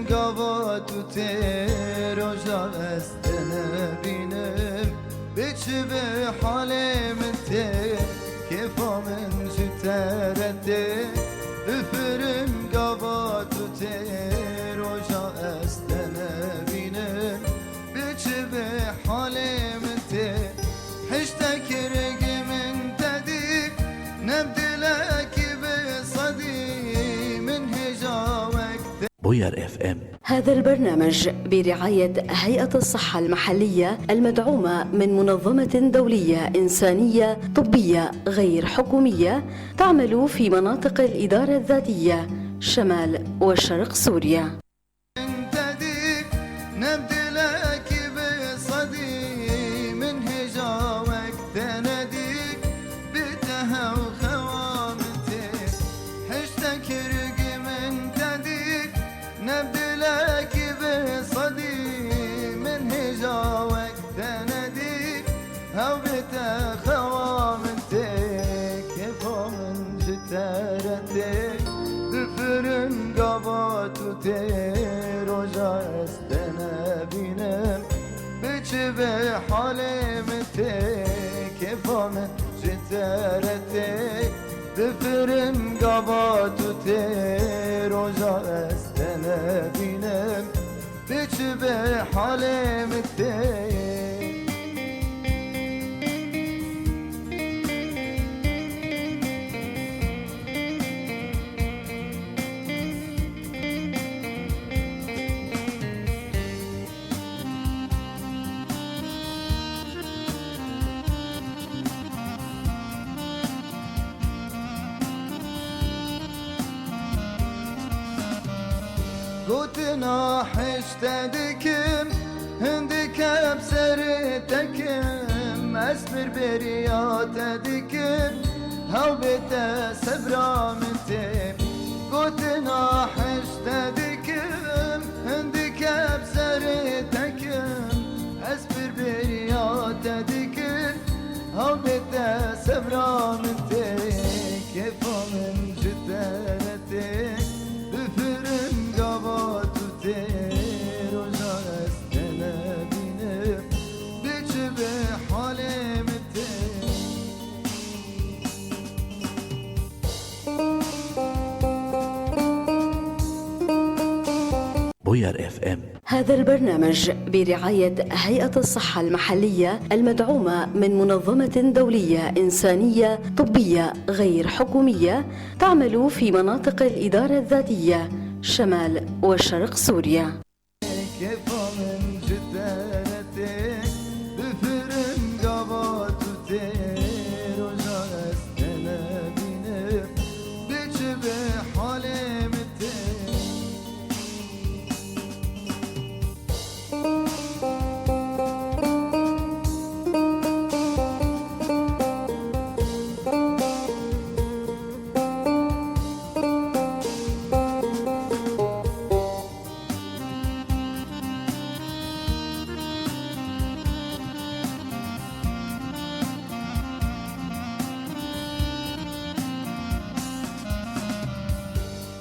gavat u te roja estene binem Beçbe halem te kefamen jiterete Üfürüm gavat u te roja estene binem Beçbe halem te Hişte kirgimin tedik Nebdilek بصدي من هجاوك بوير اف ام. هذا البرنامج برعاية هيئة الصحة المحلية المدعومة من منظمة دولية إنسانية طبية غير حكومية تعمل في مناطق الإدارة الذاتية شمال وشرق سوريا. نبدلك بصدي من هجاوك تنديك بتها وخوامتك حشتك رق من تديك نبدلك بصدي من هجاوك تنديك هاو بتها خوامتك كيفو من جتارتك بفرن قبات وتير وجا استنا بينم بجبه حالمتك كيفو من جتارتك بفرن قبات وتير وجا استنا بينم بجبه حالمتك قوتنا حشتدكم هندك بسرتكم اسبر برياتدكم هاو بتا سبرامتم قوتنا حشتدكم هندك بسرتكم اسبر برياتدكم هاو بتا سبرامتم كيفو من جدارتك بفرن قبات وتير وجا استنا بينم بجبه حالمتك بوير اف ام. هذا البرنامج برعاية هيئة الصحة المحلية المدعومة من منظمة دولية إنسانية طبية غير حكومية تعمل في مناطق الإدارة الذاتية شمال وشرق سوريا. كيفو من جدارتك بفرن قبات وتير وجا استنا بينم بجبه حالمتك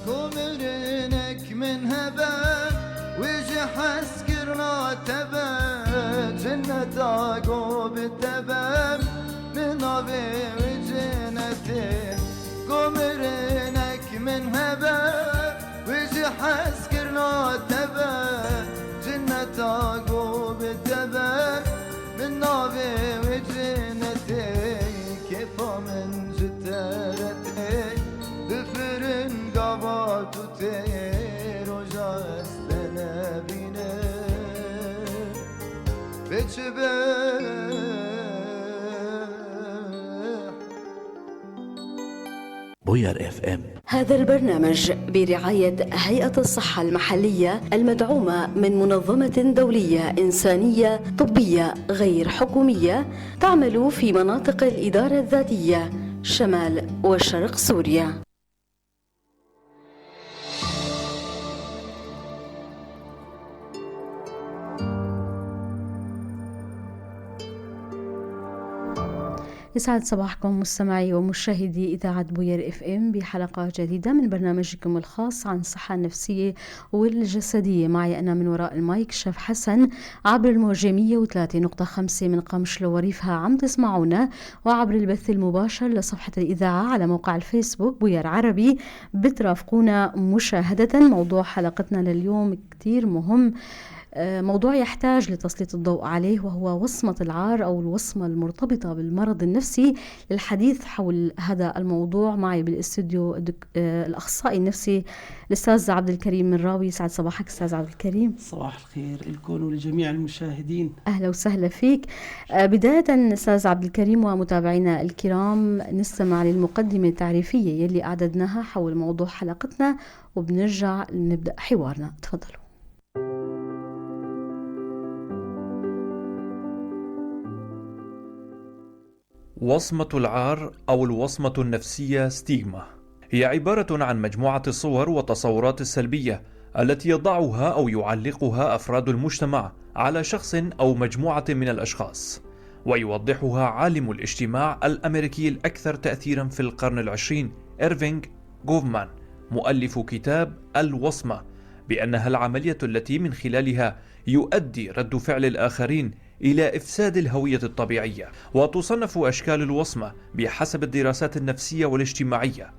كومرنك من هبا وجي حسكرنا تبا جنة عقوب التبا من أبي وجنتي كومرنك من هبا وجي حسكرنا تبا جنة عقوب التبا من أبي وجنتي كيفو من جتارتك بفرن قبات وتير وجا استنا بينم بجبه بوير اف ام. هذا البرنامج برعاية هيئة الصحة المحلية المدعومة من منظمة دولية إنسانية طبية غير حكومية تعمل في مناطق الإدارة الذاتية شمال وشرق سوريا. يسعد صباحكم مستمعي ومشاهدي إذاعة بوير اف ام بحلقة جديدة من برنامجكم الخاص عن الصحة النفسية والجسدية. معي أنا من وراء المايك شيف حسن عبر الموجة 103.5 من قمشلو وريفها عم تسمعونا، وعبر البث المباشر لصفحة الإذاعة على موقع الفيسبوك بوير عربي بترافقونا مشاهدة. موضوع حلقتنا لليوم كتير مهم، موضوع يحتاج لتسليط الضوء عليه، وهو وصمة العار أو الوصمة المرتبطة بالمرض النفسي. للحديث حول هذا الموضوع معي بالاستوديو الأخصائي النفسي الأستاذ عبد الكريم من راوي. سعد صباحك أستاذ عبد الكريم. صباح الخير لكم ولجميع المشاهدين. أهلا وسهلا فيك. بداية أستاذ عبد الكريم ومتابعينا الكرام، نستمع للمقدمة التعريفية يلي أعددناها حول موضوع حلقتنا، وبنرجع نبدأ حوارنا. تفضلوا. وصمة العار أو الوصمة النفسية ستيغما هي عبارة عن مجموعة الصور والتصورات السلبية التي يضعها أو يعلقها أفراد المجتمع على شخص أو مجموعة من الأشخاص، ويوضحها عالم الاجتماع الأمريكي الأكثر تأثيرا في القرن العشرين إيرفينغ غوفمان مؤلف كتاب الوصمة بأنها العملية التي من خلالها يؤدي رد فعل الآخرين إلى إفساد الهوية الطبيعية. وتصنف أشكال الوصمة بحسب الدراسات النفسية والاجتماعية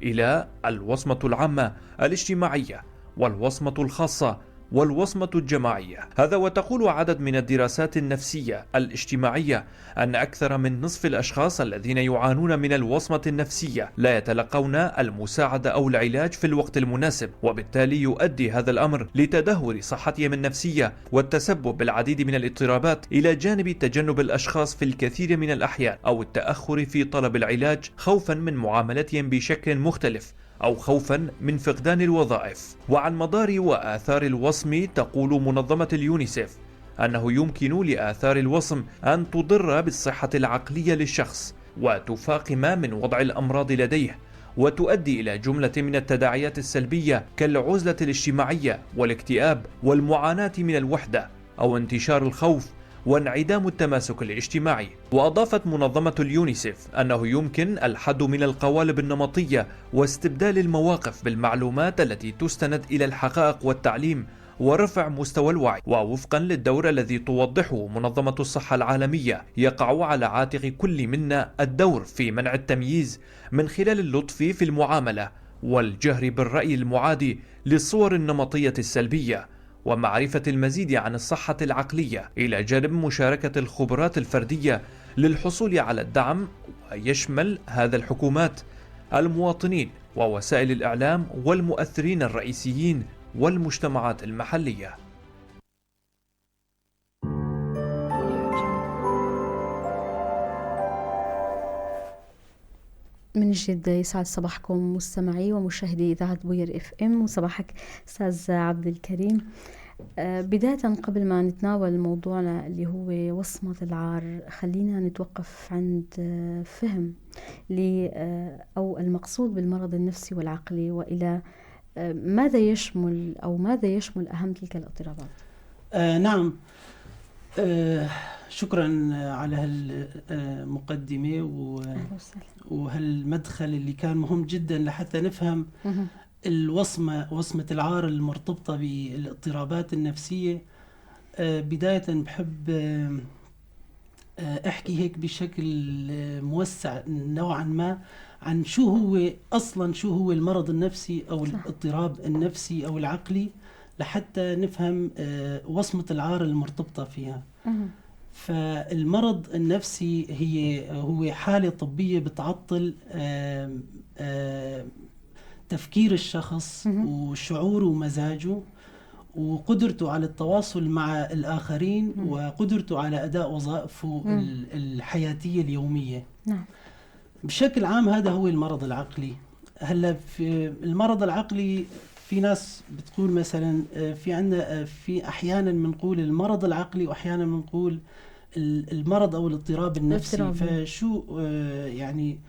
إلى الوصمة العامة الاجتماعية، والوصمة الخاصة، والوصمة الجماعية. هذا وتقول عدد من الدراسات النفسية الاجتماعية أن أكثر من نصف الأشخاص الذين يعانون من الوصمة النفسية لا يتلقون المساعدة أو العلاج في الوقت المناسب، وبالتالي يؤدي هذا الأمر لتدهور صحتهم النفسية والتسبب بالعديد من الاضطرابات، إلى جانب تجنب الأشخاص في الكثير من الأحيان أو التأخر في طلب العلاج خوفا من معاملتهم بشكل مختلف أو خوفا من فقدان الوظائف. وعن مدار وآثار الوصم تقول منظمة اليونيسيف أنه يمكن لآثار الوصم أن تضر بالصحة العقلية للشخص وتفاقم من وضع الأمراض لديه، وتؤدي إلى جملة من التداعيات السلبية كالعزلة الاجتماعية والاكتئاب والمعاناة من الوحدة أو انتشار الخوف وانعدام التماسك الاجتماعي. وأضافت منظمة اليونيسيف أنه يمكن الحد من القوالب النمطية واستبدال المواقف بالمعلومات التي تستند إلى الحقائق والتعليم ورفع مستوى الوعي. ووفقا للدور الذي توضحه منظمة الصحة العالمية، يقع على عاتق كل منا الدور في منع التمييز من خلال اللطف في المعاملة والجهر بالرأي المعادي للصور النمطية السلبية، ومعرفة المزيد عن الصحة العقلية، إلى جانب مشاركة الخبرات الفردية للحصول على الدعم، ويشمل هذا الحكومات، المواطنين، ووسائل الإعلام، والمؤثرين الرئيسيين، والمجتمعات المحلية. من جد يسعد صباحكم مستمعي ومشاهدي إذاعة بوير اف ام، وصباحك أستاذ عبد الكريم. بداية قبل ما نتناول موضوعنا اللي هو وصمة العار، خلينا نتوقف عند فهم أو المقصود بالمرض النفسي والعقلي، وإلى ماذا يشمل أو ماذا يشمل أهم تلك الاضطرابات. نعم، شكرا على هالمقدمة وهالمدخل اللي كان مهم جدا لحتى نفهم وصمة العار المرتبطة بالاضطرابات النفسية. بداية بحب أحكي هيك بشكل موسع نوعا ما عن شو هو المرض النفسي أو الاضطراب النفسي أو العقلي، لحتى نفهم وصمة العار المرتبطة فيها. فالمرض النفسي هو حالة طبية بتعطل تفكير الشخص وشعوره ومزاجه وقدرته على التواصل مع الآخرين وقدرته على أداء وظائفه الحياتية اليومية. نعم. بشكل عام هذا هو المرض العقلي. هلا في المرض العقلي في ناس بتقول مثلا في أحيانا بنقول المرض العقلي وأحيانا بنقول المرض أو الاضطراب النفسي. فشو يعني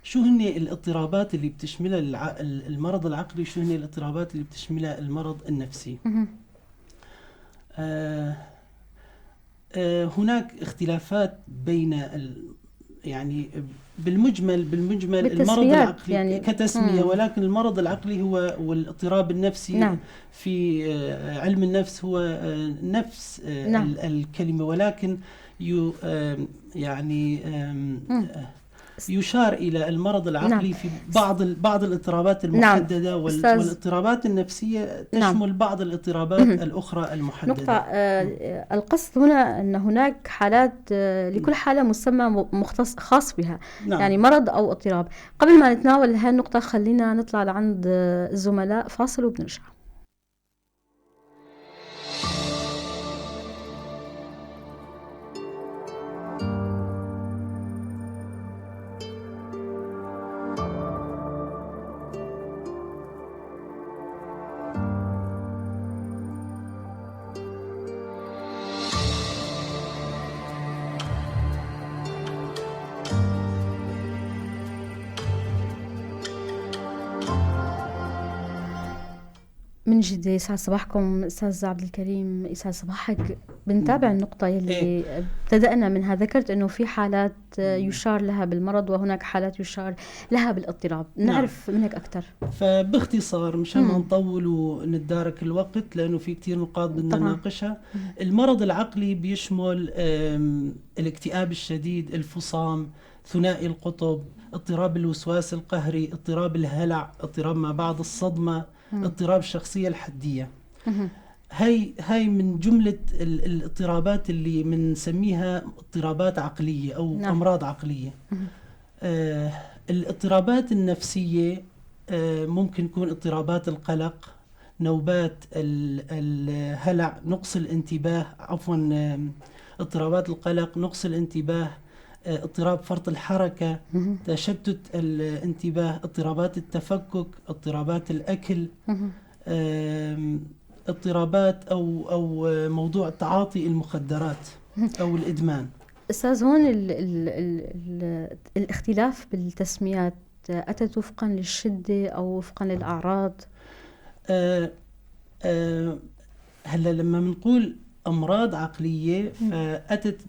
شو هن الاضطرابات اللي بتشملها المرض العقلي، شو هن الاضطرابات اللي بتشملها المرض النفسي؟ هناك اختلافات بين يعني بالمجمل المرض بالتسميات العقلي يعني. كتسمية، ولكن المرض العقلي هو والاضطراب النفسي. نعم. في علم النفس هو نفس نعم. الكلمة، ولكن يعني يشار إلى المرض العقلي. نعم. في بعض الاضطرابات المحددة. نعم. والاضطرابات النفسية نعم. تشمل بعض الاضطرابات الأخرى المحددة. نقطة القصد هنا أن هناك حالات، لكل حالة مسمى مختص خاص بها. نعم. يعني مرض أو اضطراب. قبل ما نتناول هذه النقطة خلينا نطلع لعند الزملاء، فاصل وبنرجع. من جديد يسعد صباحكم أستاذ عبد الكريم، يسعد صباحك. بنتابع النقطة يلي ابتدأنا منها. ذكرت أنه في حالات يشار لها بالمرض وهناك حالات يشار لها بالاضطراب. نعرف منك أكثر. فباختصار مشان ما نطول وندارك الوقت، لأنه في كتير نقاط بدنا نناقشها. المرض العقلي بيشمل الاكتئاب الشديد، الفصام، ثنائي القطب، اضطراب الوسواس القهري، اضطراب الهلع، اضطراب ما بعد الصدمة، اضطراب الشخصية الحدية. هاي من جملة الاضطرابات اللي بنسميها اضطرابات عقلية أو نعم. أمراض عقلية. الاضطرابات النفسية ممكن تكون اضطرابات القلق، نوبات الهلع، نقص الانتباه، اضطرابات القلق، نقص الانتباه، اضطراب فرط الحركة، تشتت الانتباه، اضطرابات التفكك، اضطرابات الأكل، اضطرابات أو موضوع تعاطي المخدرات أو الإدمان. أستاذ، هون ال الاختلاف بالتسميات أتت وفقا للشدة أو وفقا للأعراض؟ هلا لما بنقول أمراض عقلية فأتت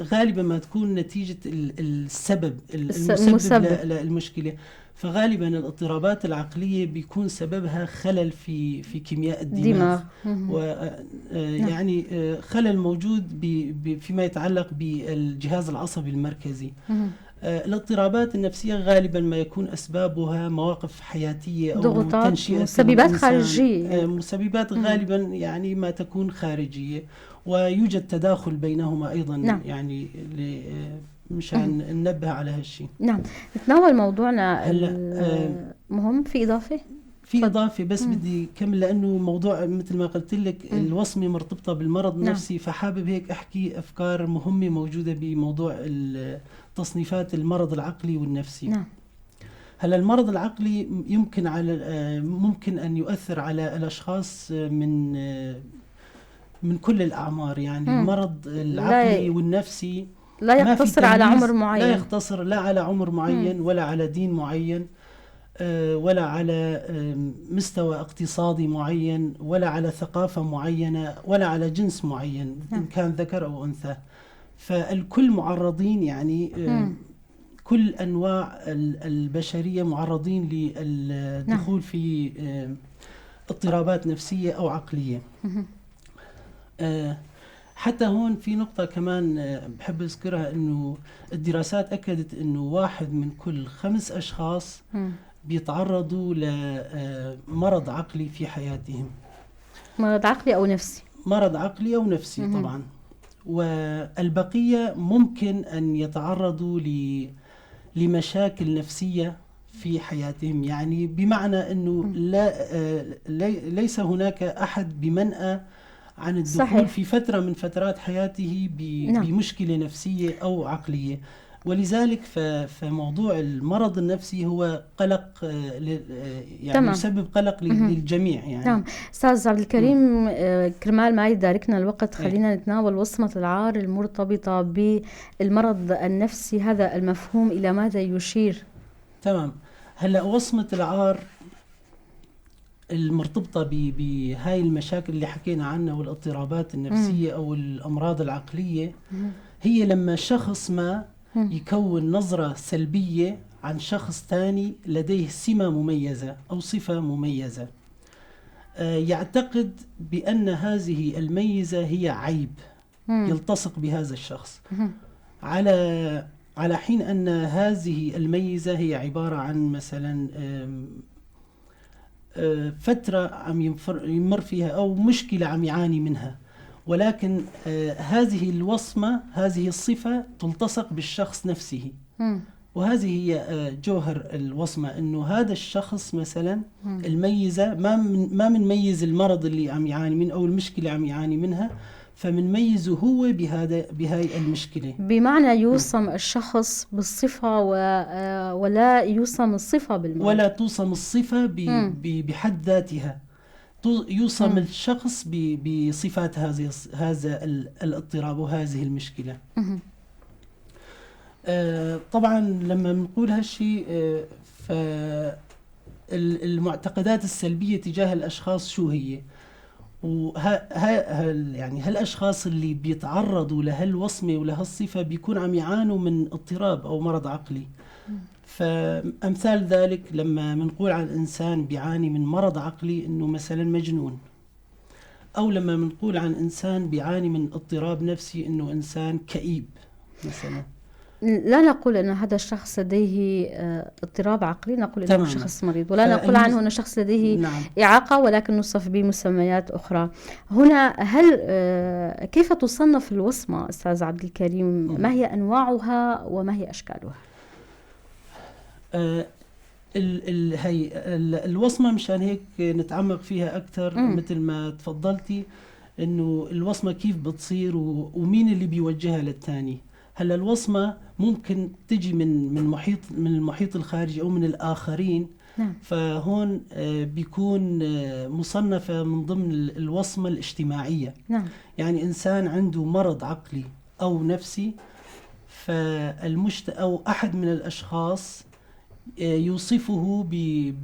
غالبا ما تكون نتيجة السبب المسبب للمشكلة. فغالبا الاضطرابات العقلية بيكون سببها خلل في كيمياء الدماغ، ويعني خلل موجود فيما يتعلق بالجهاز العصبي المركزي. الاضطرابات النفسية غالبا ما يكون أسبابها مواقف حياتية أو ضغوطات، تنشئة مسببات خارجية. مسببات غالبا يعني ما تكون خارجية، ويوجد تداخل بينهما أيضا. نعم. يعني مشان ننبه على هالشيء. نعم. نتناول موضوعنا مهم. في إضافة بس بدي كمل، لأنه موضوع مثل ما قلت لك الوصمة مرتبطة بالمرض النفسي. فحابب هيك أحكي أفكار مهمة موجودة بموضوع تصنيفات المرض العقلي والنفسي. نعم. هلا المرض العقلي ممكن أن يؤثر على الأشخاص من كل الأعمار. يعني المرض العقلي والنفسي لا يقتصر على عمر معين، لا يقتصر لا على عمر معين ولا على دين معين ولا على مستوى اقتصادي معين ولا على ثقافة معينة ولا على جنس معين إن كان ذكر أو أنثى. فالكل معرضين، يعني كل أنواع البشرية معرضين للدخول في اضطرابات نفسية أو عقلية. حتى هون في نقطة كمان بحب أذكرها، إنه الدراسات أكدت إنه 1 من كل 5 أشخاص بيتعرضوا لمرض عقلي في حياتهم. مرض عقلي أو نفسي. مرض عقلي أو نفسي طبعا. والبقية ممكن أن يتعرضوا لمشاكل نفسية في حياتهم. يعني بمعنى أنه ليس هناك أحد بمنأى عن الدخول صحيح. في فترة من فترات حياته بمشكلة نفسية أو عقلية. ولذلك فموضوع المرض النفسي هو قلق، يعني يسبب قلق للجميع. يعني نعم. أستاذ عبد الكريم، كرمال ما يداركنا الوقت خلينا نتناول وصمة العار المرتبطة بالمرض النفسي. هذا المفهوم إلى ماذا يشير؟ تمام. هلأ وصمة العار المرتبطة بهاي المشاكل اللي حكينا عنها والاضطرابات النفسية أو الأمراض العقلية، هي لما شخص ما يكون نظرة سلبية عن شخص ثاني لديه سمة مميزة أو صفة مميزة، يعتقد بأن هذه الميزة هي عيب يلتصق بهذا الشخص، على حين أن هذه الميزة هي عبارة عن مثلا فترة عم يمر فيها أو مشكلة عم يعاني منها، ولكن هذه الوصمة، هذه الصفة تلتصق بالشخص نفسه. وهذه هي جوهر الوصمة، إنه هذا الشخص مثلا الميزة ما منميز المرض اللي عم يعاني منه أو المشكلة عم يعاني منها، فمنميزه هو بهاي المشكلة. بمعنى يوصم الشخص بالصفة ولا يوصم الصفة بالمرض، ولا توصم الصفة بحد ذاتها، يوصم الشخص بصفات هذا الاضطراب وهذه المشكلة. طبعا لما بنقول هالشيء فالمعتقدات السلبية تجاه الأشخاص شو هي؟ يعني هالأشخاص اللي بيتعرضوا لهالوصمة ولهالصفة بيكون عم يعانوا من اضطراب أو مرض عقلي. فأمثال ذلك لما بنقول عن إنسان بيعاني من مرض عقلي إنه مثلا مجنون، أو لما بنقول عن إنسان بيعاني من اضطراب نفسي إنه إنسان كئيب مثلا. لا نقول أن هذا الشخص لديه اضطراب عقلي، نقول أنه شخص مريض، ولا نقول عنه أنه شخص لديه إعاقة، ولكن نوصف بمسميات أخرى. هنا كيف تصنف الوصمة أستاذ عبد الكريم؟ ما هي أنواعها وما هي أشكالها؟ هي الوصمة مشان هيك نتعمق فيها أكثر. مثل ما تفضلتي إنه الوصمة كيف بتصير ومين اللي بيوجهها للتاني. هلا الوصمة ممكن تجي من المحيط الخارجي أو من الآخرين. فهون بيكون مصنفة من ضمن الوصمة الاجتماعية. يعني إنسان عنده مرض عقلي أو نفسي، أو أحد من الأشخاص يوصفه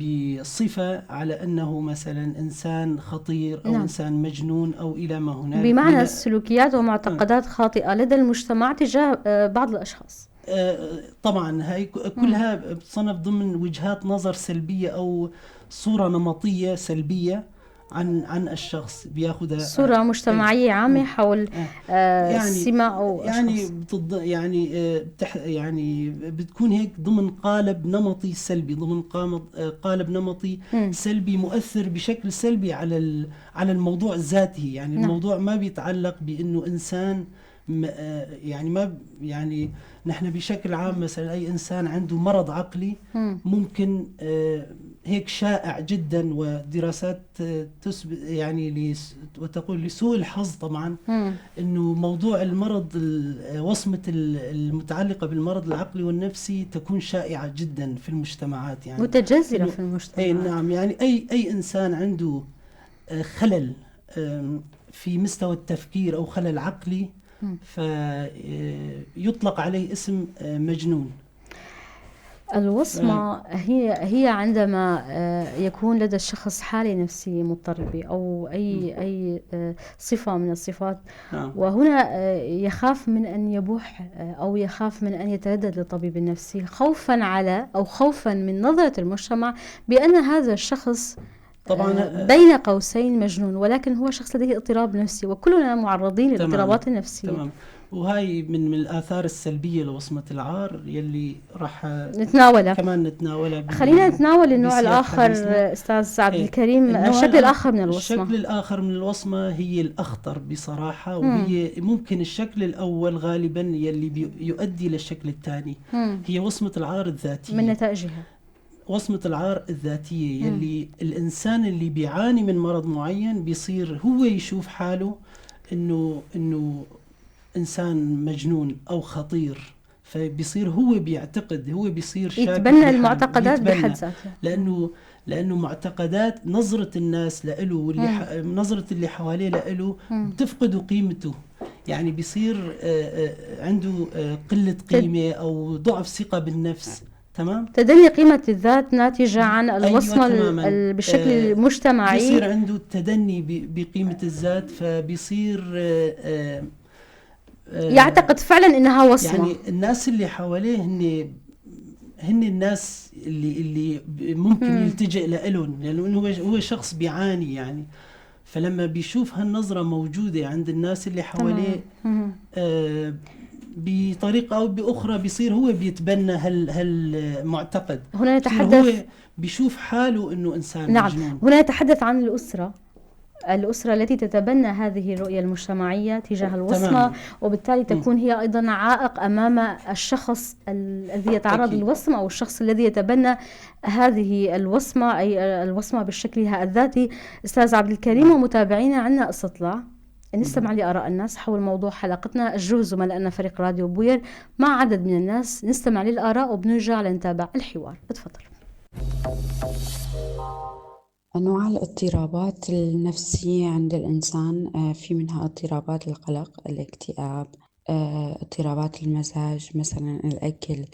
بصفة على أنه مثلا إنسان خطير أو إنسان مجنون أو إلى ما هنالك، بمعنى السلوكيات ومعتقدات خاطئة لدى المجتمع تجاه بعض الأشخاص. طبعا هاي كلها بتصنف ضمن وجهات نظر سلبية أو صورة نمطية سلبية عن الشخص، بياخذها صورة مجتمعية عامة حول سمة أو يعني بتكون هيك ضمن قالب نمطي سلبي، ضمن قالب نمطي سلبي مؤثر بشكل سلبي على الموضوع ذاته. يعني الموضوع ما بيتعلق بأنه إنسان يعني نحن بشكل عام مثلا أي إنسان عنده مرض عقلي ممكن هيك شائع جدا، ودراسات تثبت يعني وتقول لسوء الحظ طبعا إنه موضوع المرض، وصمة المتعلقة بالمرض العقلي والنفسي تكون شائعة جدا في المجتمعات، يعني متجذرة في المجتمعات. أي نعم، يعني أي إنسان عنده خلل في مستوى التفكير أو خلل عقلي فيطلق عليه اسم مجنون. الوصمة هي عندما يكون لدى الشخص حالة نفسية مضطربة أو أي صفة من الصفات، وهنا يخاف من أن يبوح أو يخاف من أن يتردد للطبيب النفسي خوفا من نظرة المجتمع بأن هذا الشخص طبعا بين قوسين مجنون، ولكن هو شخص لديه اضطراب نفسي، وكلنا معرضين للاضطرابات النفسية. تمام. وهاي من الآثار السلبية لوصمة العار يلي راح نتناولها. خلينا نتناول النوع الآخر أستاذ عبد الكريم، الشكل الآخر من الوصمة. الشكل الآخر من الوصمة هي الأخطر بصراحة، وهي ممكن الشكل الأول غالبا يلي يؤدي للشكل الثاني، هي وصمة العار الذاتية. من نتائجها وصمة العار الذاتية يلي الإنسان اللي بيعاني من مرض معين بيصير هو يشوف حاله إنه إنسان مجنون أو خطير، فبيصير هو بيعتقد، هو بيصير شاك، يتبنى المعتقدات بحد ذاتها، لأنه معتقدات نظرة الناس لإله نظرة اللي حواليه لإله بتفقد قيمته، يعني بيصير عنده قلة قيمة أو ضعف ثقة بالنفس. تمام. تدني قيمة الذات ناتجة عن الوصمة بشكل مجتمعي. بيصير عنده تدني بقيمة الذات، فبيصير يعتقد فعلا انها وصمة. يعني الناس اللي حواليه هن الناس اللي ممكن يلتجئ لهم، لانه هو شخص بيعاني يعني. فلما بيشوف هالنظرة موجودة عند الناس اللي حواليه بطريقة أو بأخرى بيصير هو بيتبنى هالمعتقد. هنا بيصير نتحدث، هو بيشوف حاله إنه إنسان نعم، مجنون. هنا نتحدث عن الأسرة التي تتبنى هذه الرؤية المجتمعية تجاه الوصمة، تماماً. وبالتالي تكون هي أيضا عائق أمام الشخص الذي يتعرض أكيد. للوصمة أو الشخص الذي يتبنى هذه الوصمة، أي الوصمة بشكلها الذاتي. أستاذ عبد الكريم ومتابعينا، عنا استطلاع نستمع لآراء الناس حول موضوع حلقتنا. الجهد زملائنا فريق راديو بوير مع عدد من الناس، نستمع للآراء وبنرجع لنتابع الحوار. تفضل. أنواع الاضطرابات النفسية عند الإنسان، في منها اضطرابات القلق، الاكتئاب، اضطرابات المزاج، مثلا الأكل،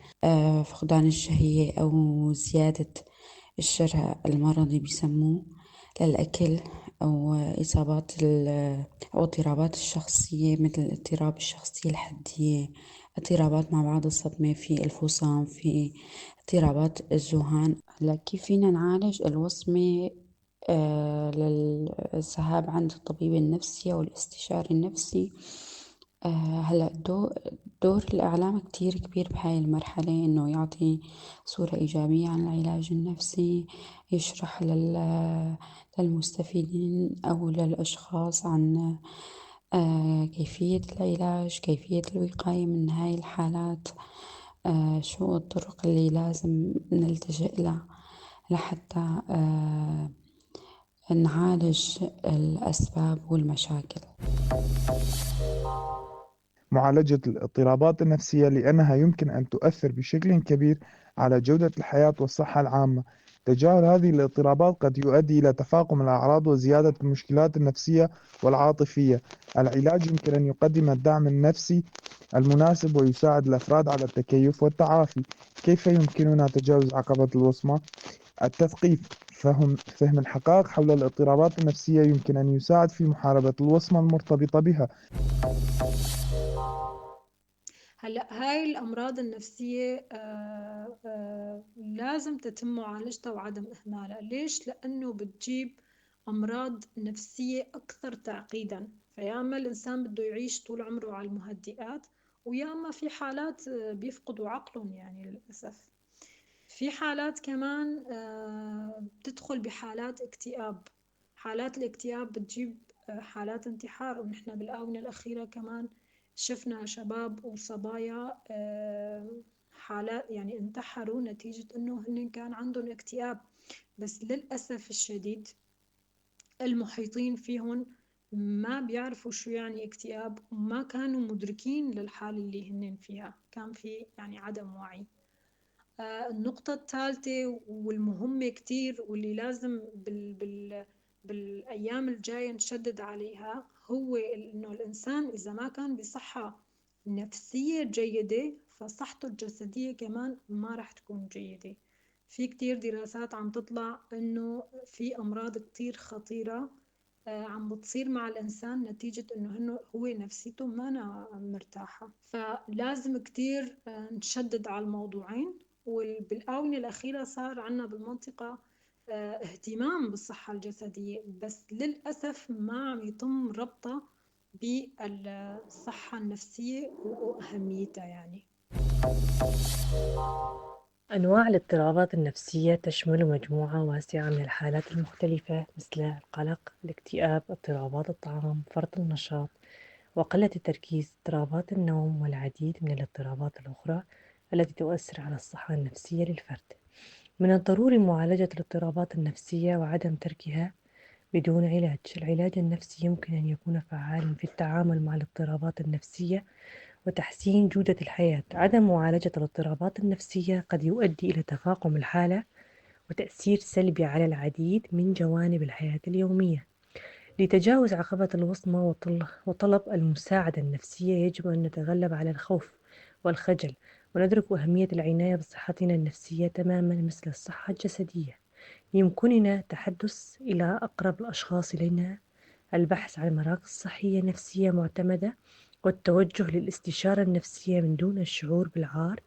فقدان الشهية أو زيادة الشره المرضي بيسموه للأكل، أو إصابات أو اضطرابات الشخصية مثل اضطراب الشخصية الحدية، اضطرابات ما بعد الصدمة، في الفصام، في اضطرابات الذهان. هلا كيف فينا نعالج الوصمة؟ للذهاب عند الطبيب النفسي أو الاستشاري النفسي. هلا دور الإعلام كتير كبير بهاي المرحلة، إنه يعطي صورة إيجابية عن العلاج النفسي، يشرح للمستفيدين أو للأشخاص عن كيفية العلاج، كيفية الوقاية من هاي الحالات، شو الطرق اللي لازم نلتجئ لها لحتى نعالج الأسباب والمشاكل. معالجة الاضطرابات النفسية لأنها يمكن أن تؤثر بشكل كبير على جودة الحياة والصحة العامة. تجاهل هذه الاضطرابات قد يؤدي إلى تفاقم الأعراض وزيادة المشكلات النفسية والعاطفية. العلاج يمكن أن يقدم الدعم النفسي المناسب ويساعد الأفراد على التكيف والتعافي. كيف يمكننا تجاوز عقبة الوصمة؟ التثقيف، فهم الحقائق حول الاضطرابات النفسية يمكن أن يساعد في محاربة الوصمة المرتبطة بها. هلأ هاي الأمراض النفسية لازم تتم معالجتها وعدم إهمالها. ليش؟ لأنه بتجيب أمراض نفسية أكثر تعقيدا. فياما الإنسان بده يعيش طول عمره على المهدئات، وياما في حالات بيفقدوا عقلهم يعني للأسف. في حالات كمان بتدخل بحالات اكتئاب. حالات الاكتئاب بتجيب حالات انتحار، ونحن بالآونة الأخيرة كمان شفنا شباب وصبايا حالات يعني انتحروا نتيجة انه هن كان عندهم اكتئاب. بس للأسف الشديد المحيطين فيهم ما بيعرفوا شو يعني اكتئاب، وما كانوا مدركين للحالة اللي هن فيها، كان في يعني عدم وعي. النقطة الثالثة والمهمة كتير واللي لازم بالأيام الجاية نشدد عليها، هو إنه الإنسان إذا ما كان بصحة نفسية جيدة فصحته الجسدية كمان ما رح تكون جيدة. في كتير دراسات عم تطلع إنه في أمراض كتير خطيرة عم بتصير مع الإنسان نتيجة إنه هو نفسيته ما مرتاحة. فلازم كتير نشدد على الموضوعين. وبالآونة الأخيرة صار عنا بالمنطقة اهتمام بالصحة الجسدية، بس للأسف ما عم يتم ربطها بالصحة النفسية وأهميتها يعني. أنواع الاضطرابات النفسية تشمل مجموعة واسعة من الحالات المختلفة، مثل القلق، الاكتئاب، اضطرابات الطعام، فرط النشاط وقلة التركيز، اضطرابات النوم، والعديد من الاضطرابات الأخرى التي تؤثر على الصحة النفسية للفرد. من الضروري معالجة الاضطرابات النفسية وعدم تركها بدون علاج. العلاج النفسي يمكن أن يكون فعالا في التعامل مع الاضطرابات النفسية وتحسين جودة الحياة. عدم معالجة الاضطرابات النفسية قد يؤدي إلى تفاقم الحالة وتأثير سلبي على العديد من جوانب الحياة اليومية. لتجاوز عقبة الوصمة وطلب المساعدة النفسية يجب أن نتغلب على الخوف والخجل، وندرك أهمية العناية بصحتنا النفسية تماما مثل الصحة الجسدية. يمكننا التحدث إلى أقرب الأشخاص إلينا، البحث عن مراكز صحية نفسية معتمدة، والتوجه للاستشارة النفسية من دون الشعور بالعار،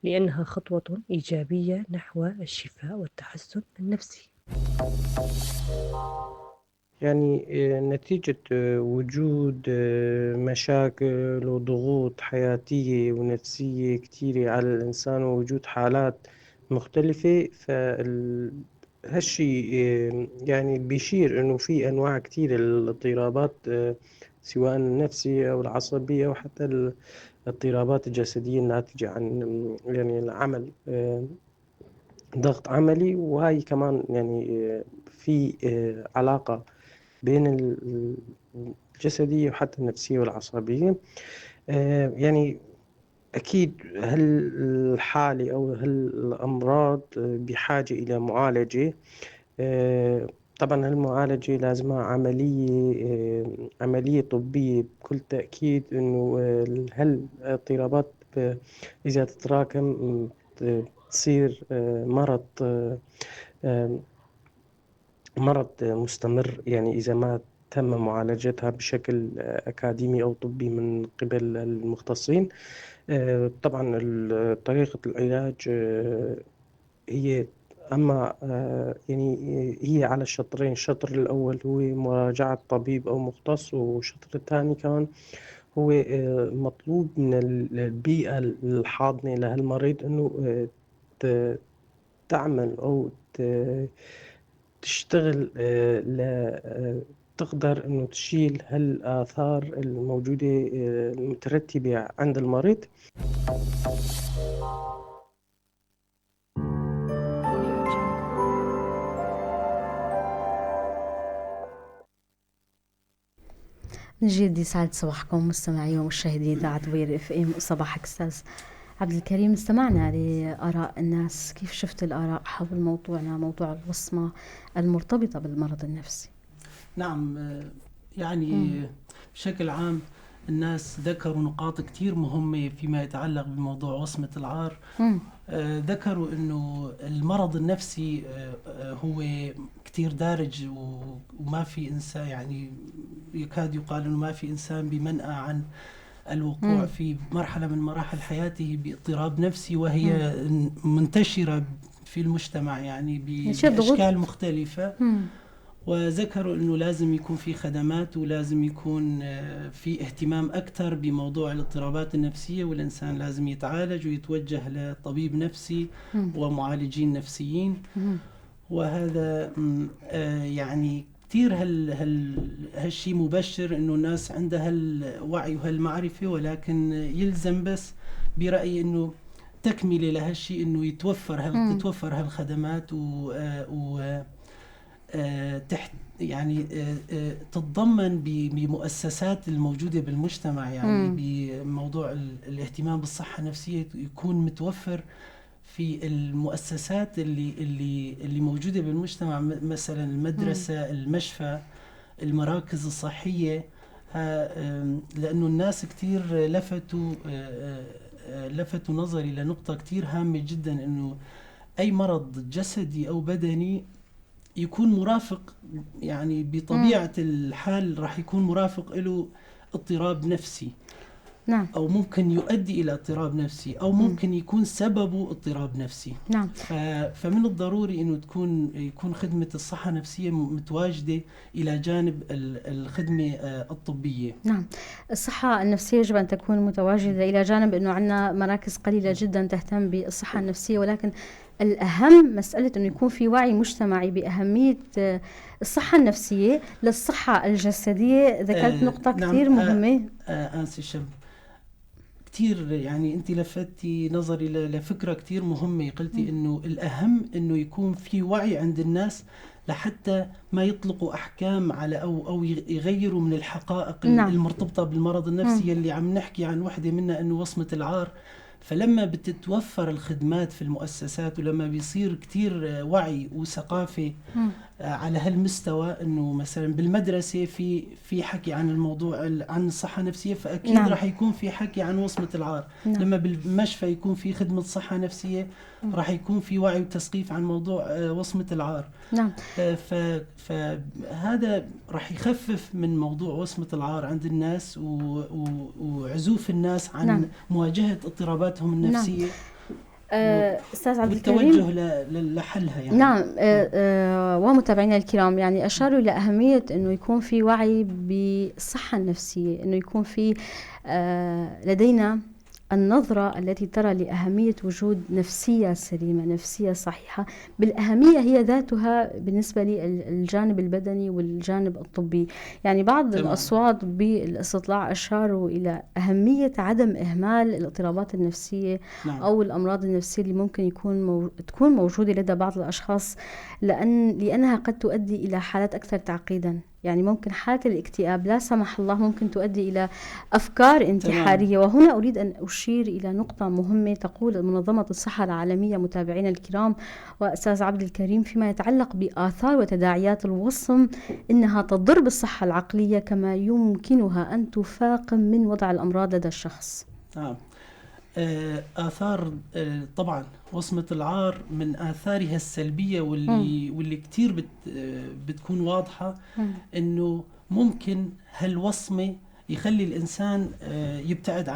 لأنها خطوة إيجابية نحو الشفاء والتحسن النفسي. يعني نتيجة وجود مشاكل وضغوط حياتية ونفسية كتيرة على الإنسان، ووجود حالات مختلفة، هالشي يعني بيشير إنه في أنواع كتيرة للاضطرابات، سواء النفسية أو العصبية، وحتى الاضطرابات الجسدية الناتجة عن يعني العمل، ضغط عملي. وهاي كمان يعني في علاقة بين الجسدية وحتى النفسية والعصبية. يعني أكيد هالحالة أو هالأمراض بحاجة إلى معالجة. طبعا هالمعالجة لازمها عملية طبية بكل تأكيد، إنه هالاضطرابات إذا تتراكم تصير مرض مستمر، يعني إذا ما تم معالجتها بشكل أكاديمي أو طبي من قبل المختصين. طبعا طريقة العلاج هي أما يعني هي على الشطرين. الشطر الأول هو مراجعة طبيب أو مختص، والشطر الثاني كمان هو مطلوب من البيئة الحاضنة لهالمريض إنه تعمل أو تشتغل تقدر إنه تشيل هالآثار الموجودة المترتبة عند المريض. من جديد يسعد صباحكم مستمعي ومشاهدي إذاعة بوير اف ام. صباحك أستاذ عبد الكريم. استمعنا لآراء الناس، كيف شفت الآراء حول موضوعنا، موضوع الوصمة المرتبطة بالمرض النفسي؟ نعم، يعني بشكل عام الناس ذكروا نقاط كتير مهمة فيما يتعلق بموضوع وصمة العار. ذكروا أنه المرض النفسي هو كتير دارج، وما في إنسان، يعني يكاد يقال أنه ما في إنسان بمنأى عن الوقوع في مرحلة من مراحل حياته باضطراب نفسي، وهي منتشرة في المجتمع يعني بأشكال مختلفة. وذكروا أنه لازم يكون في خدمات، ولازم يكون في اهتمام أكثر بموضوع الاضطرابات النفسية، والإنسان لازم يتعالج ويتوجه لطبيب نفسي ومعالجين نفسيين. وهذا يعني كتير هالشي مبشر إنه الناس عندها الوعي وهالمعرفة، ولكن يلزم بس برأيي إنه تكملة لهالشي، إنه تتوفر هالخدمات تحت يعني تتضمن بمؤسسات الموجودة بالمجتمع، يعني بموضوع الاهتمام بالصحة النفسية يكون متوفر في المؤسسات اللي موجودة بالمجتمع، مثلا المدرسة، المشفى، المراكز الصحية. لأنه الناس كتير لفتوا نظري لنقطة كتير هامة جدا، إنه أي مرض جسدي أو بدني يكون مرافق، يعني بطبيعة الحال راح يكون مرافق له اضطراب نفسي. نعم. أو ممكن يؤدي إلى اضطراب نفسي، أو ممكن يكون سببه اضطراب نفسي. نعم. فمن الضروري إنه يكون خدمة الصحة النفسية متواجدة إلى جانب الخدمة الطبية. نعم، الصحة النفسية يجب أن تكون متواجدة إلى جانب إنه عندنا مراكز قليلة جدا تهتم بالصحة النفسية، ولكن الأهم مسألة أنه يكون في وعي مجتمعي بأهمية الصحة النفسية للصحة الجسدية. ذكرت نقطة كتير مهمة. أنسي شب كتير، يعني أنت لفتي نظري لفكرة كتير مهمة. قلتي أنه الأهم أنه يكون في وعي عند الناس لحتى ما يطلقوا أحكام على أو يغيروا من الحقائق المرتبطة بالمرض النفسي اللي عم نحكي عن وحدة منها أنه وصمة العار. فلما بتتوفر الخدمات في المؤسسات ولما بيصير كتير وعي وثقافة على هالمستوى، انه مثلا بالمدرسة في حكي عن الموضوع عن الصحة النفسية، فاكيد راح يكون في حكي عن وصمة العار. لما بالمشفى يكون في خدمة صحة نفسية راح يكون في وعي وتثقيف عن موضوع وصمة العار. فهذا راح يخفف من موضوع وصمة العار عند الناس وعزوف الناس عن مواجهة اضطراباتهم النفسية. أستاذ عبد الكريم، والتوجه لحلها يعني. نعم. ومتابعينا الكرام يعني أشاروا إلى أهمية أنه يكون في وعي بالصحة النفسية، أنه يكون في لدينا النظرة التي ترى لأهمية وجود نفسية سليمة، نفسية صحيحة. بالأهمية هي ذاتها بالنسبة للجانب البدني والجانب الطبي. يعني بعض الأصوات بالاستطلاع أشاروا إلى أهمية عدم إهمال الاضطرابات النفسية أو الأمراض النفسية اللي ممكن تكون موجودة لدى بعض الأشخاص، لأنها قد تؤدي إلى حالات أكثر تعقيدا. يعني ممكن حالة الاكتئاب لا سمح الله ممكن تؤدي إلى أفكار انتحارية. وهنا أريد أن أشير إلى نقطة مهمة تقول منظمة الصحة العالمية متابعينا الكرام وأستاذ عبد الكريم فيما يتعلق بآثار وتداعيات الوصم، إنها تضر بالصحة العقلية كما يمكنها أن تفاقم من وضع الأمراض لدى الشخص. آثار طبعا وصمة العار من آثارها السلبية واللي كتير بتكون واضحة، إنه ممكن هالوصمة يخلي الإنسان يبتعد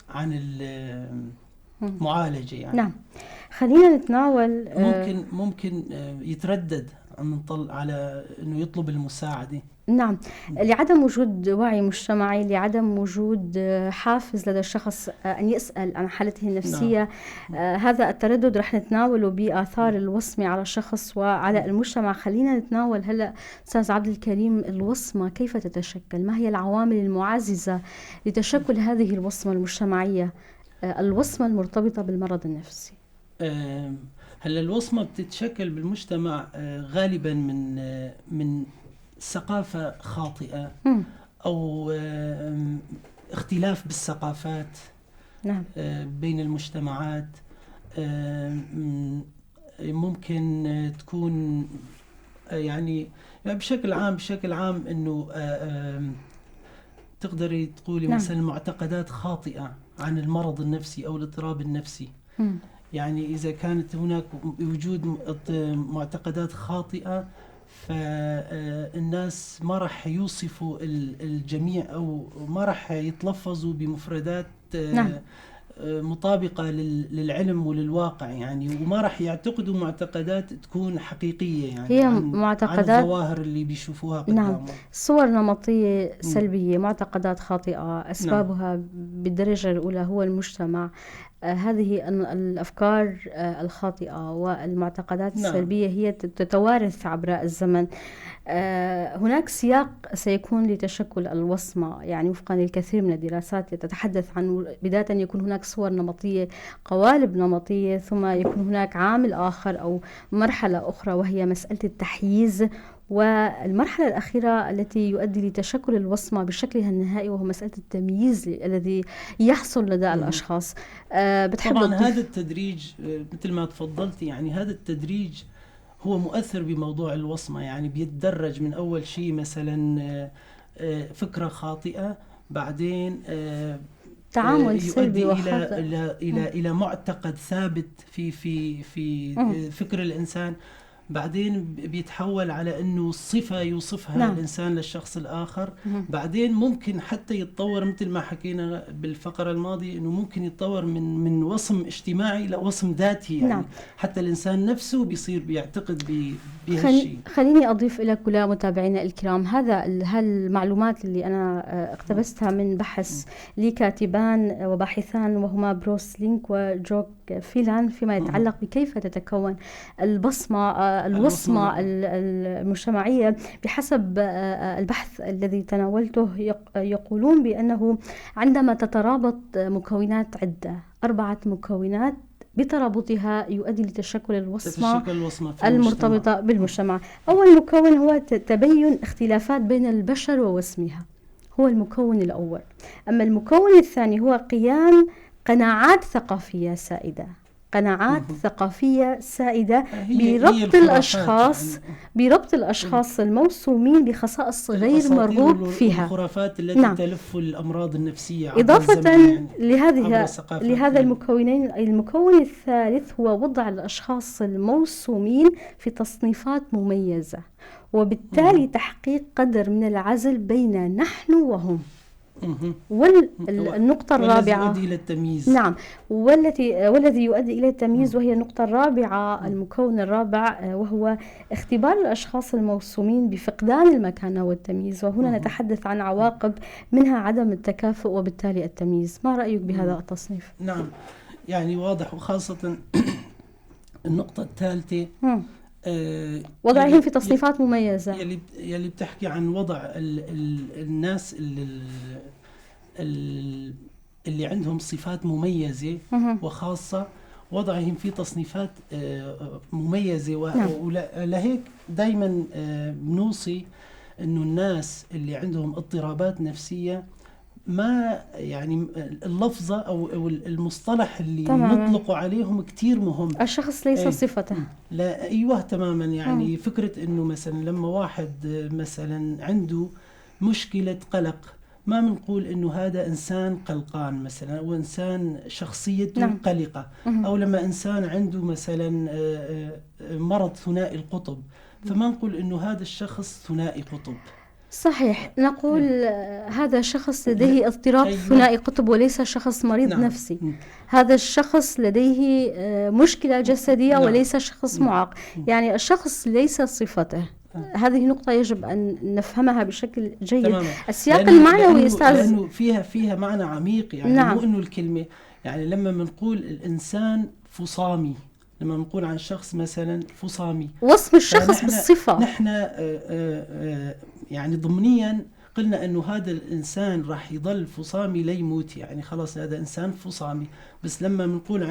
عن المعالجة يعني. نعم. خلينا نتناول ممكن يتردد على إنه يطلب المساعدة. نعم، لعدم وجود وعي مجتمعي، لعدم وجود حافز لدى الشخص أن يسأل عن حالته النفسية. هذا التردد رح نتناوله بآثار الوصمة على الشخص وعلى المجتمع. خلينا نتناول هلأ أستاذ عبد الكريم الوصمة كيف تتشكل، ما هي العوامل المعززة لتشكل هذه الوصمة المجتمعية، الوصمة المرتبطة بالمرض النفسي. هلا الوصمة بتتشكل بالمجتمع غالبا من ثقافة خاطئة أو اختلاف بالثقافات بين المجتمعات. ممكن تكون يعني بشكل عام إنه تقدري تقولي مثلا معتقدات خاطئة عن المرض النفسي أو الاضطراب النفسي. يعني إذا كانت هناك وجود معتقدات خاطئة فالناس ما راح يوصفوا الجميع أو ما راح يتلفظوا بمفردات مطابقة للعلم وللواقع يعني، وما راح يعتقدوا معتقدات تكون حقيقية يعني هي معتقدات عن الظواهر اللي بيشوفوها قدامهم. صور نمطية سلبية، معتقدات خاطئة أسبابها بالدرجة الأولى هو المجتمع. هذه الأفكار الخاطئة والمعتقدات السلبية هي تتوارث عبر الزمن. هناك سياق سيكون لتشكل الوصمة، يعني وفقا للكثير من الدراسات تتحدث عن بداية يكون هناك صور نمطية، قوالب نمطية، ثم يكون هناك عامل آخر أو مرحلة أخرى وهي مسألة التحييز، والمرحلة الأخيرة التي يؤدي لتشكل الوصمة بشكلها النهائي وهو مسألة التمييز الذي يحصل لدى الأشخاص. طبعا هذا التدريج مثل ما تفضلتي، يعني هذا التدريج هو مؤثر بموضوع الوصمة. يعني بيتدرج من أول شيء مثلا فكرة خاطئة، بعدين تعامل سلبي إلى معتقد ثابت في فكر الإنسان، بعدين بيتحول على انه صفة يوصفها الانسان للشخص الاخر. بعدين ممكن حتى يتطور مثل ما حكينا بالفقرة الماضية، انه ممكن يتطور من وصم اجتماعي الى وصم ذاتي يعني. حتى الانسان نفسه بيصير بيعتقد بهالشيء. خليني اضيف لك ولا متابعينا الكرام هالمعلومات اللي انا اقتبستها من بحث لكاتبان وباحثان وهما بروس لينك وجوك فيلان فيما يتعلق بكيف تتكون الوصمة المجتمعية. بحسب البحث الذي تناولته يقولون بأنه عندما تترابط مكونات عدة، 4 مكونات بترابطها يؤدي لتشكل الوصمة المرتبطة بالمجتمع. أول مكون هو تبين اختلافات بين البشر ووصمها، هو المكون الأول. أما المكون الثاني هو قيام قناعات ثقافية سائدة، قناعات ثقافية سائدة هي بربط الخرافات الأشخاص يعني. بربط الأشخاص الموسومين بخصائص غير الأساطير مرغوب فيها. والخرافات التي نعم. تلف الأمراض النفسية عبر إضافة الزمن يعني. عبر لهذا الثقافات. المكون الثالث هو وضع الأشخاص الموسومين في تصنيفات مميزة، وبالتالي تحقيق قدر من العزل بين نحن وهم. والنقطة الرابعة والذي يؤدي إلى التمييز. نعم، والذي يؤدي إلى التمييز، وهي النقطة الرابعة، المكون الرابع، وهو اختبار الأشخاص الموسومين بفقدان المكانة والتمييز، وهنا نتحدث عن عواقب منها عدم التكافؤ وبالتالي التمييز. ما رأيك بهذا التصنيف؟ نعم، يعني واضح، وخاصة النقطة الثالثة وضعهم في تصنيفات مميزة، يلي بتحكي عن وضع الناس اللي عندهم صفات مميزة وخاصة، وضعهم في تصنيفات مميزة. ولهيك دايما بنوصي انه الناس اللي عندهم اضطرابات نفسية، ما يعني اللفظة أو المصطلح اللي نطلقه عليهم كتير مهم. الشخص ليس صفته. لا، أيوه تماما. يعني فكرة إنه مثلا لما واحد مثلا عنده مشكلة قلق، ما بنقول إنه هذا إنسان قلقان مثلا، أو إنسان شخصيته قلقة، أو لما إنسان عنده مثلا مرض ثنائي القطب، فما نقول إنه هذا الشخص ثنائي قطب. صحيح، نقول هذا شخص لديه اضطراب ثنائي قطب وليس شخص مريض نفسي. هذا الشخص لديه مشكلة جسدية وليس شخص معاق. يعني الشخص ليس صفته. هذه نقطة يجب أن نفهمها بشكل جيد. تماما. السياق المعنوي أستاذ، لأنه فيها معنى عميق يعني. مو إنه الكلمة، يعني لما بنقول الإنسان فصامي، لما نقول عن شخص مثلا فصامي، وصف الشخص بالصفة، نحن يعني ضمنيا قلنا انه هذا الانسان راح يضل فصامي ليموت، يعني خلاص هذا انسان فصامي. بس لما بنقول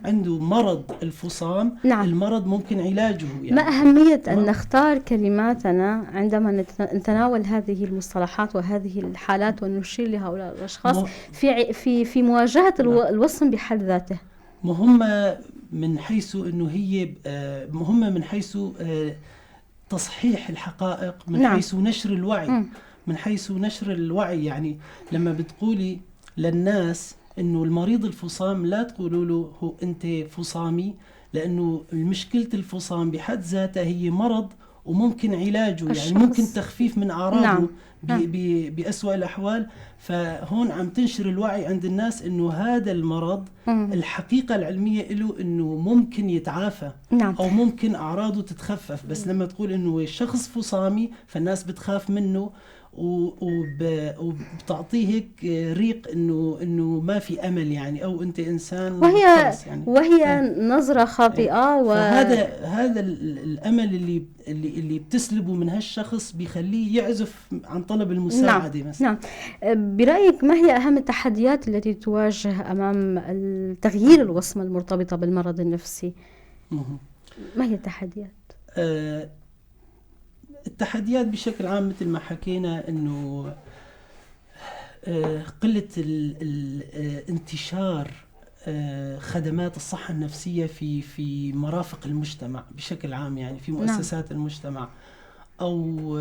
عنده مرض الفصام، المرض ممكن علاجه. يعني ما أهمية أن نختار كلماتنا عندما نتناول هذه المصطلحات وهذه الحالات ونشير لهؤلاء الأشخاص في مواجهة الوصم بحد ذاته؟ مهمة من حيث انه هي مهمة من حيث تصحيح الحقائق، من حيث نشر الوعي، من حيث نشر الوعي. يعني لما بتقولي للناس انه المريض الفصام، لا تقولوا له هو انت فصامي، لانه مشكلة الفصام بحد ذاتها هي مرض وممكن علاجه، يعني ممكن تخفيف من اعراضه بأسوأ الأحوال. فهون عم تنشر الوعي عند الناس إنه هذا المرض الحقيقة العلمية له إنه ممكن يتعافى، أو ممكن أعراضه تتخفف. بس لما تقول إنه شخص فصامي، فالناس بتخاف منه وبتعطيه هيك ريق إنه ما في أمل، يعني أو أنت إنسان وهي نظرة خاطئة. هذا الأمل اللي بتسلبه من هالشخص بيخليه يعزف عن طلب المساعدة. مثلا برأيك ما هي أهم التحديات التي تواجه أمام تغيير الوصمة المرتبطة بالمرض النفسي؟ ما هي التحديات؟ التحديات بشكل عام مثل ما حكينا إنه قلة انتشار خدمات الصحة النفسية في مرافق المجتمع بشكل عام، يعني في مؤسسات المجتمع، أو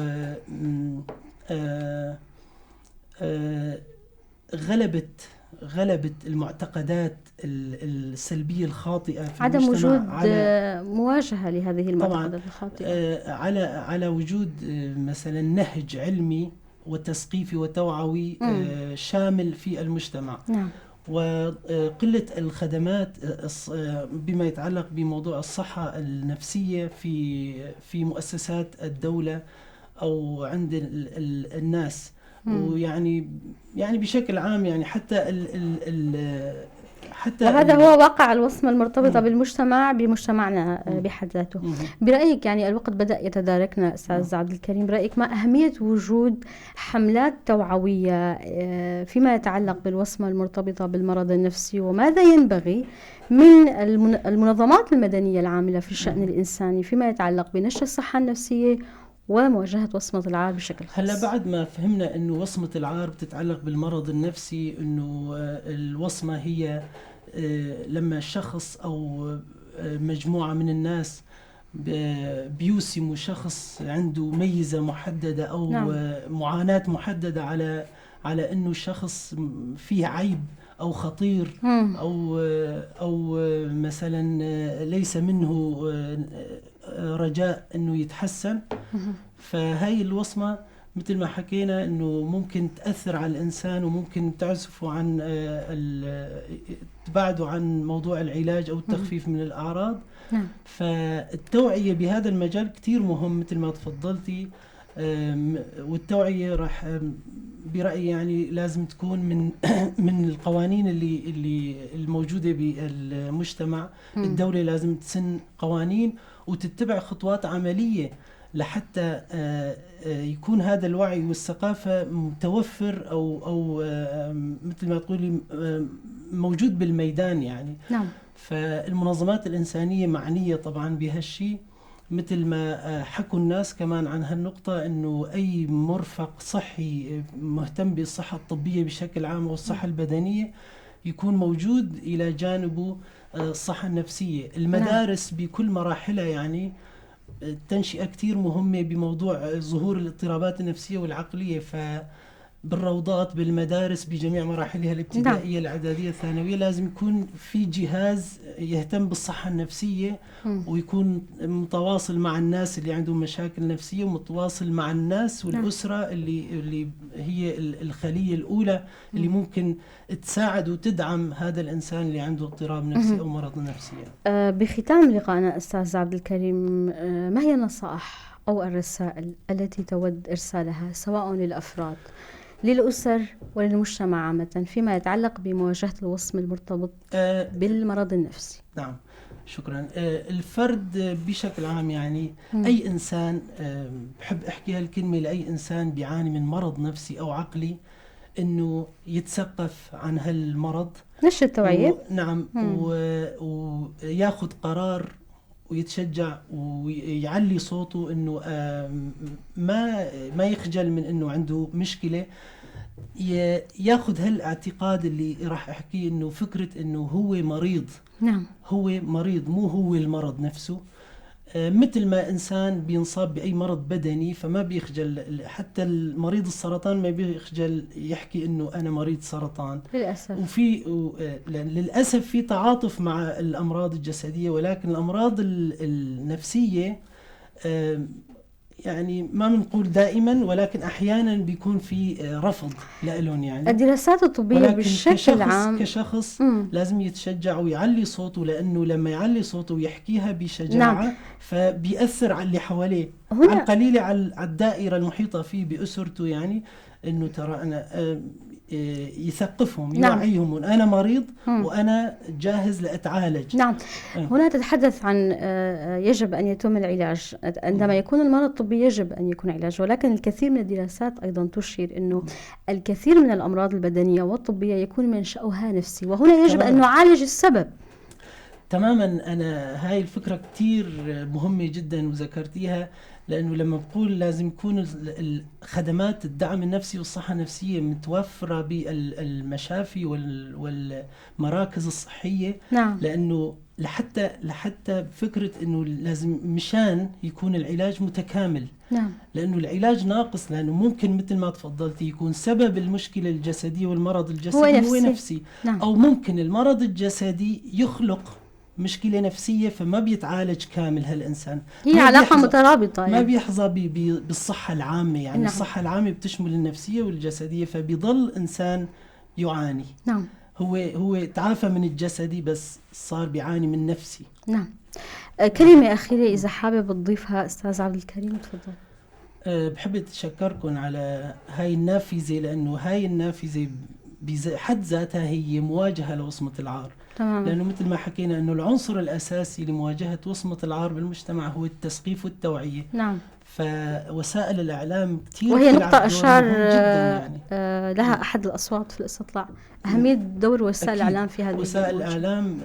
غلبت المعتقدات السلبية الخاطئة في عدم المجتمع، وجود مواجهة لهذه المعتقدات الخاطئة، على وجود مثلا نهج علمي وتثقيفي وتوعوي شامل في المجتمع. وقلة الخدمات بما يتعلق بموضوع الصحة النفسية في مؤسسات الدولة أو عند الناس. ويعني بشكل عام، يعني حتى وهذا هو واقع الوصمة المرتبطة بالمجتمع بمجتمعنا بحد ذاته. برأيك، يعني الوقت بدأ يتداركنا أستاذ عبد الكريم، برأيك ما أهمية وجود حملات توعوية فيما يتعلق بالوصمة المرتبطة بالمرض النفسي، وماذا ينبغي من المنظمات المدنية العاملة في الشأن الإنساني فيما يتعلق بنشر الصحة النفسية ومواجهة وصمة العار بشكل خاص. هلا بعد ما فهمنا انه وصمة العار بتتعلق بالمرض النفسي، انه الوصمة هي لما شخص او مجموعة من الناس بيوسموا شخص عنده ميزة محددة او معاناة محددة على انه شخص فيه عيب او خطير او مثلا ليس منه رجاء انه يتحسن. فهاي الوصمة مثل ما حكينا انه ممكن تأثر على الانسان وممكن تعزفه عن تبعده عن موضوع العلاج او التخفيف من الاعراض. فالتوعية بهذا المجال كتير مهم مثل ما تفضلتي، والتوعية راح برأيي يعني لازم تكون من القوانين اللي الموجودة بالمجتمع. الدولة لازم تسن قوانين وتتبع خطوات عملية لحتى يكون هذا الوعي والثقافة متوفر أو مثل ما تقولي موجود بالميدان يعني. فالمنظمات الإنسانية معنية طبعا بهالشيء، مثل ما حكوا الناس كمان عن هالنقطة، إنه أي مرفق صحي مهتم بالصحة الطبية بشكل عام والصحة البدنية يكون موجود إلى جانبه الصحة النفسية. المدارس بكل مراحلها يعني التنشئة كتير مهمة بموضوع ظهور الاضطرابات النفسية والعقلية. بالروضات، بالمدارس، بجميع مراحلها الابتدائية الإعدادية الثانوية لازم يكون في جهاز يهتم بالصحة النفسية ويكون متواصل مع الناس اللي عندهم مشاكل نفسية ومتواصل مع الناس والأسرة اللي هي الخلية الأولى اللي ممكن تساعد وتدعم هذا الإنسان اللي عنده اضطراب نفسي أو مرض نفسي. بختام لقائنا أستاذ عبد الكريم، ما هي النصائح أو الرسائل التي تود إرسالها سواء للأفراد، للأسر وللمجتمع عامة فيما يتعلق بمواجهة الوصم المرتبط بالمرض النفسي؟ نعم، شكرا. الفرد بشكل عام يعني أي إنسان، بحب أحكي هالكلمة لأي إنسان بيعاني من مرض نفسي أو عقلي، إنه يتثقف عن هالمرض، نشر التوعية. نعم، وياخذ قرار ويتشجع ويعلي صوته، انه ما يخجل من انه عنده مشكلة، ياخذ هالاعتقاد اللي راح احكيه، انه فكرة انه هو مريض. نعم، هو مريض، مو هو المرض نفسه. مثل ما إنسان بينصاب بأي مرض بدني فما بيخجل، حتى المريض السرطان ما بيخجل يحكي إنه أنا مريض سرطان للأسف. للأسف في تعاطف مع الأمراض الجسدية، ولكن الأمراض النفسية يعني ما بنقول دائما، ولكن أحيانا بيكون في رفض لهم يعني. الدراسات الطبية بشكل عام كشخص لازم يتشجع ويعلي صوته، لأنه لما يعلي صوته ويحكيها بشجاعة فبيأثر على اللي حواليه، على القليل على الدائرة المحيطة فيه بأسرته، يعني إنه ترى أنا يثقفهم، يوعيهم أنا مريض وأنا جاهز لأتعالج. نعم. هنا تتحدث عن يجب أن يتم العلاج عندما يكون المرض الطبي، يجب أن يكون علاج، ولكن الكثير من الدراسات أيضا تشير أنه الكثير من الأمراض البدنية والطبية يكون منشأها نفسي، وهنا يجب أن نعالج السبب. تماما. أنا هاي الفكرة كتير مهمة جدا وذكرتيها، لأنه لما بقول لازم يكون خدمات الدعم النفسي والصحة النفسية متوفرة بالمشافي والمراكز الصحية. نعم. لأنه لحتى فكرة أنه لازم مشان يكون العلاج متكامل. نعم. لأنه العلاج ناقص، لأنه ممكن مثل ما تفضلتي يكون سبب المشكلة الجسدية والمرض الجسدي هو نفسي. نعم. أو ممكن المرض الجسدي يخلق مشكلة نفسية فما بيتعالج كامل هالإنسان. هي علاقة مترابطة ما بيحظى بالصحة العامة يعني. نعم. الصحة العامة بتشمل النفسية والجسدية، فبيضل إنسان يعاني. نعم. هو تعافى من الجسدي بس صار بيعاني من نفسي. نعم. كلمة أخيرة إذا حابب تضيفها أستاذ عبد الكريم، تفضل. بحب أتشكركم على هاي النافذة، لأنه هاي النافذة بحد ذاتها هي مواجهة لوصمة العار. تمام. لأنه مثل ما حكينا أنه العنصر الأساسي لمواجهة وصمة العار بالمجتمع هو التثقيف والتوعية. نعم. فوسائل الإعلام كتير، وهي نقطة أشار لها أحد الأصوات في الاستطلاع. أهمية دور وسائل الإعلام في هذه وسائل الوجه. الإعلام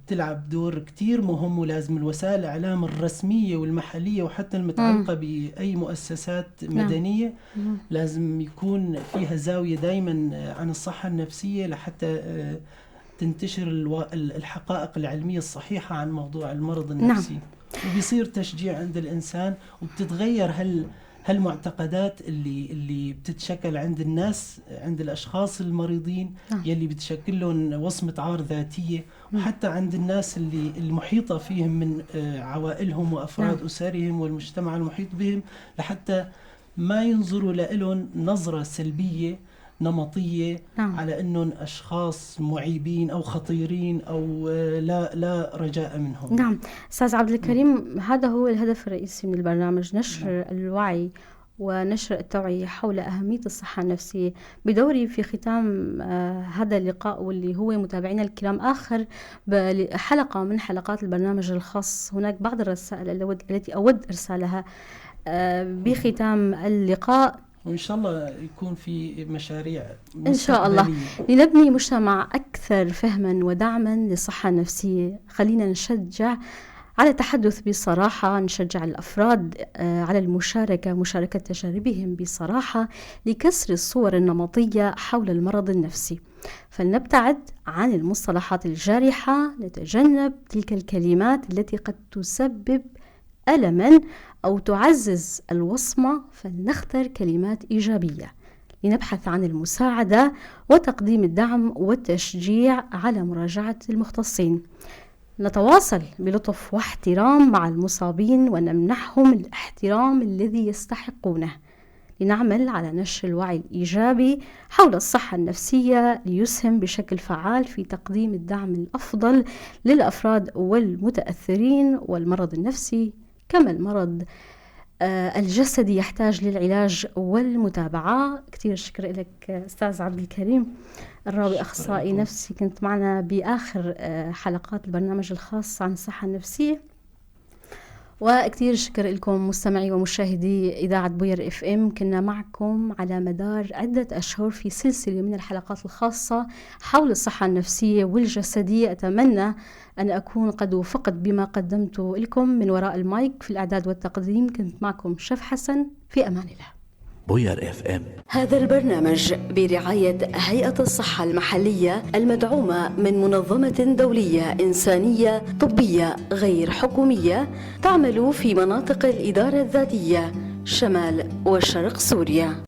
بتلعب دور كتير مهم، ولازم الوسائل الإعلام الرسمية والمحلية وحتى المتعلقة بأي مؤسسات مدنية لازم يكون فيها زاوية دايما عن الصحة النفسية لحتى تنتشر الحقائق العلمية الصحيحة عن موضوع المرض النفسي. وبيصير تشجيع عند الإنسان، وبتتغير هالمعتقدات اللي بتتشكل عند الناس، عند الأشخاص المريضين يلي بتشكل لهم وصمة عار ذاتية، وحتى عند الناس اللي المحيطة فيهم من عوائلهم وأفراد أسرهم والمجتمع المحيط بهم، لحتى ما ينظروا لهم نظرة سلبية نمطية على أنهم أشخاص معيبين أو خطيرين أو لا رجاء منهم. نعم أستاذ عبد الكريم، هذا هو الهدف الرئيسي من البرنامج، نشر الوعي ونشر التوعية حول أهمية الصحة النفسية. بدوري في ختام هذا اللقاء واللي هو متابعينا الكرام آخر حلقة من حلقات البرنامج الخاص، هناك بعض الرسائل التي أود إرسالها بختام اللقاء، وإن شاء الله يكون في مشاريع إن شاء الله لنبني مجتمع أكثر فهما ودعما للصحة النفسية. خلينا نشجع على التحدث بصراحة، نشجع الأفراد على مشاركة تجاربهم بصراحة لكسر الصور النمطية حول المرض النفسي. فلنبتعد عن المصطلحات الجارحة، نتجنب تلك الكلمات التي قد تسبب ألما أو تعزز الوصمة، فلنختر كلمات إيجابية. لنبحث عن المساعدة وتقديم الدعم والتشجيع على مراجعة المختصين. نتواصل بلطف واحترام مع المصابين ونمنحهم الاحترام الذي يستحقونه. لنعمل على نشر الوعي الإيجابي حول الصحة النفسية ليسهم بشكل فعال في تقديم الدعم الأفضل للأفراد والمتأثرين. والمرض النفسي كما المرض الجسدي يحتاج للعلاج والمتابعة. كثير شكر لك أستاذ عبد الكريم الراوي، أخصائي نفسي، كنت معنا بآخر حلقات البرنامج الخاص عن الصحة النفسية. وكثير شكر لكم مستمعي ومشاهدي إذاعة بوير FM. كنا معكم على مدار عدة أشهر في سلسلة من الحلقات الخاصة حول الصحة النفسية والجسدية. أتمنى أن أكون قد وفقت بما قدمت لكم من وراء المايك. في الإعداد والتقديم كنت معكم شف حسن، في أمان الله. بوير FM. هذا البرنامج برعاية هيئة الصحة المحلية المدعومة من منظمة دولية إنسانية طبية غير حكومية تعمل في مناطق الإدارة الذاتية شمال وشرق سوريا.